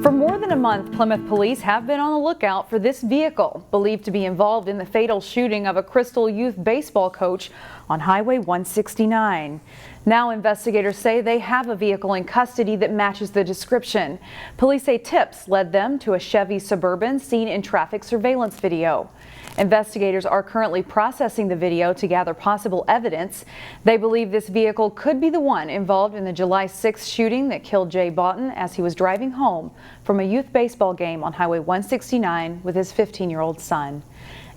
For more than a month, Plymouth police have been on the lookout for this vehicle, believed to be involved in the fatal shooting of a Crystal youth baseball coach on Highway 169. Now investigators say they have a vehicle in custody that matches the description. Police say tips led them to a Chevy Suburban seen in traffic surveillance video. Investigators are currently processing the video to gather possible evidence. They believe this vehicle could be the one involved in the July 6th shooting that killed Jay Boughton as he was driving home from a youth baseball game on Highway 169 with his 15-year-old son.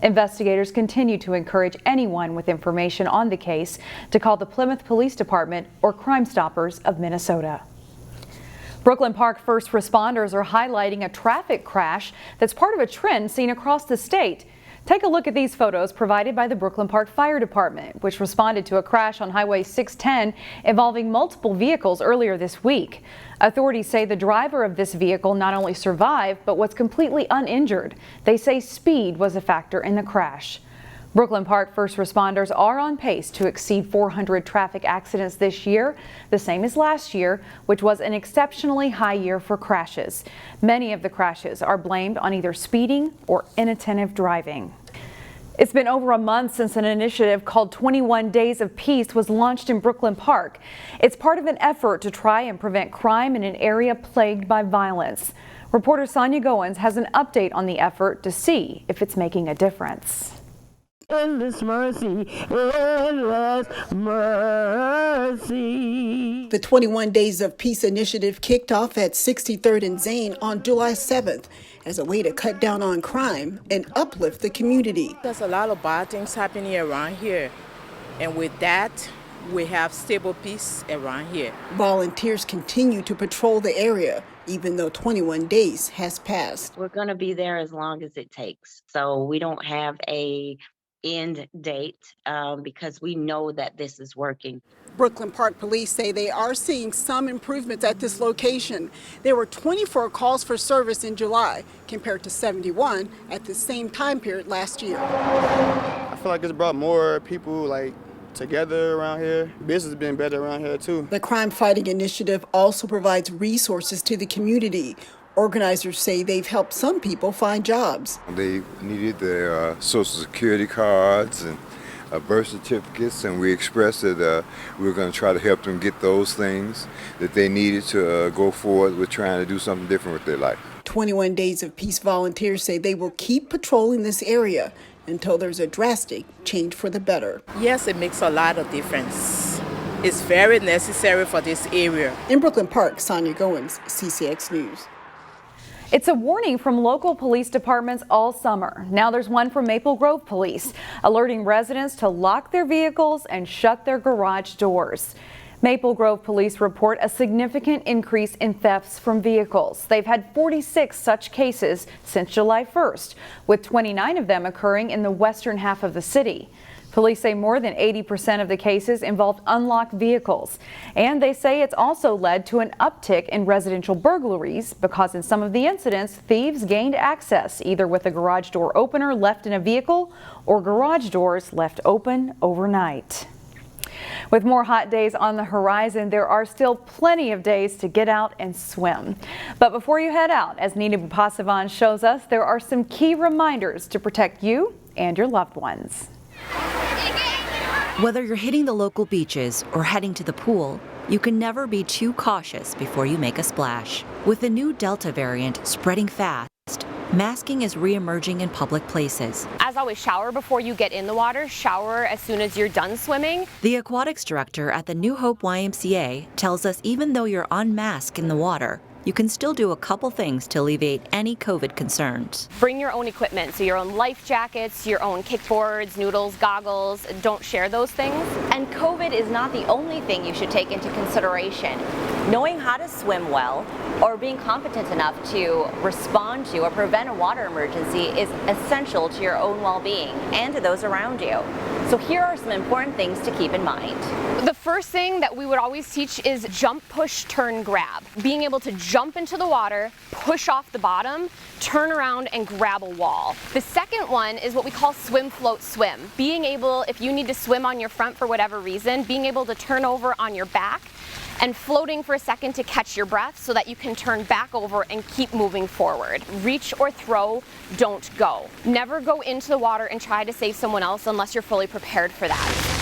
Investigators continue to encourage anyone with information on the case to call the Plymouth Police Department or Crime Stoppers of Minnesota. Brooklyn Park first responders are highlighting a traffic crash that's part of a trend seen across the state. Take a look at these photos provided by the Brooklyn Park Fire Department, which responded to a crash on Highway 610 involving multiple vehicles earlier this week. Authorities say the driver of this vehicle not only survived, but was completely uninjured. They say speed was a factor in the crash. Brooklyn Park first responders are on pace to exceed 400 traffic accidents this year, the same as last year, which was an exceptionally high year for crashes. Many of the crashes are blamed on either speeding or inattentive driving. It's been over a month since an initiative called 21 Days of Peace was launched in Brooklyn Park. It's part of an effort to try and prevent crime in an area plagued by violence. Reporter Sonia Goins has an update on the effort to see if it's making a difference. Endless mercy, endless mercy. The 21 Days of Peace initiative kicked off at 63rd and Zane on July 7th as a way to cut down on crime and uplift the community. There's a lot of bad things happening around here, and with that, we have stable peace around here. Volunteers continue to patrol the area, even though 21 days has passed. We're going to be there as long as it takes. So we don't have a end date because we know that this is working. Brooklyn Park Police say they are seeing some improvements at this location. There were 24 calls for service in July compared to 71 at the same time period last year. I feel like it's brought more people together around here. Business has been better around here too. The crime fighting initiative also provides resources to the community. Organizers say they've helped some people find jobs. They needed their Social Security cards and birth certificates, and we expressed that we were going to try to help them get those things that they needed to go forward with trying to do something different with their life. 21 Days of Peace volunteers say they will keep patrolling this area until there's a drastic change for the better. Yes, it makes a lot of difference. It's very necessary for this area. In Brooklyn Park, Sonia Goins, CCX News. It's a warning from local police departments all summer. Now there's one from Maple Grove Police, alerting residents to lock their vehicles and shut their garage doors. Maple Grove Police report a significant increase in thefts from vehicles. They've had 46 such cases since July 1st, with 29 of them occurring in the western half of the city. Police say more than 80% of the cases involved unlocked vehicles, and they say it's also led to an uptick in residential burglaries because in some of the incidents, thieves gained access either with a garage door opener left in a vehicle or garage doors left open overnight. With more hot days on the horizon, there are still plenty of days to get out and swim. But before you head out, as Nina Bupasavan shows us, there are some key reminders to protect you and your loved ones. Whether you're hitting the local beaches or heading to the pool, you can never be too cautious before you make a splash. With the new Delta variant spreading fast, masking is re-emerging in public places. As always, shower before you get in the water, shower as soon as you're done swimming. The aquatics director at the New Hope YMCA tells us even though you're unmasked in the water, you can still do a couple things to alleviate any COVID concerns. Bring your own equipment, so your own life jackets, your own kickboards, noodles, goggles. Don't share those things. And COVID is not the only thing you should take into consideration. Knowing how to swim well or being competent enough to respond to or prevent a water emergency is essential to your own well-being and to those around you. So here are some important things to keep in mind. The first thing that we would always teach is jump, push, turn, grab. Being able to jump into the water, push off the bottom, turn around and grab a wall. The second one is what we call swim, float, swim. Being able, if you need to swim on your front for whatever reason, being able to turn over on your back and floating for a second to catch your breath so that you can turn back over and keep moving forward. Reach or throw, don't go. Never go into the water and try to save someone else unless you're fully prepared for that.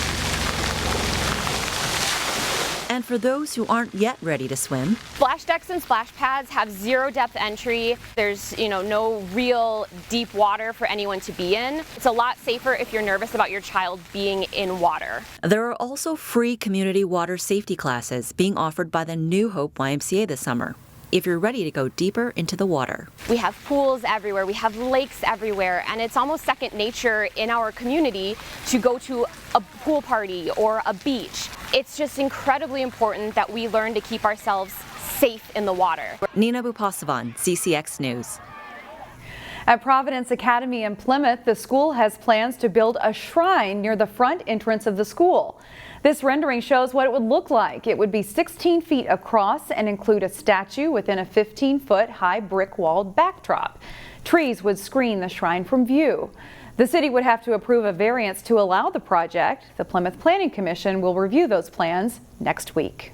And for those who aren't yet ready to swim, Splash decks and splash pads have zero depth entry. There's, no real deep water for anyone to be in. It's a lot safer if you're nervous about your child being in water. there are also free community water safety classes being offered by the New Hope YMCA this summer, if you're ready to go deeper into the water. We have pools everywhere, we have lakes everywhere, and it's almost second nature in our community to go to a pool party or a beach. It's just incredibly important that we learn to keep ourselves safe in the water. Nina Bupasavan, CCX News. At Providence Academy in Plymouth, the school has plans to build a shrine near the front entrance of the school. This rendering shows what it would look like. It would be 16 feet across and include a statue within a 15-foot high brick-walled backdrop. Trees would screen the shrine from view. The city would have to approve a variance to allow the project. The Plymouth Planning Commission will review those plans next week.